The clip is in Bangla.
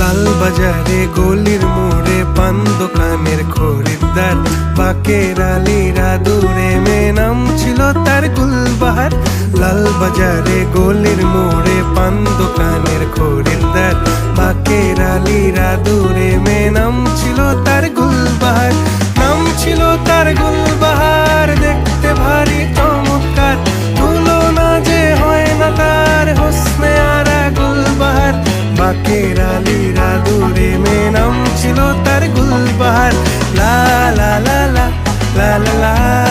লাল বাজারে গলির মোড়ে পান দোকানের খরিদ্দার, বাকের আলীরা দূরে মেয়ে নাম ছিল তার গুলবাহার। লাল বাজারে গলির মোড়ে পান দোকানের খরিদ্দার, বাকের আলীরা দূরে মেয়ে নাম ছিল তার গুলবাহার। নাম ছিল তার গুলবাহার, দেখতে ভারী চমৎকার, তুলনা যে হয় না তার হোসনে আরা গুলবাহার। বাকের আলীরা দূরে মেয়ে নাম ছিল তার গুলবাহার। লা লা লা লা লা লা লা।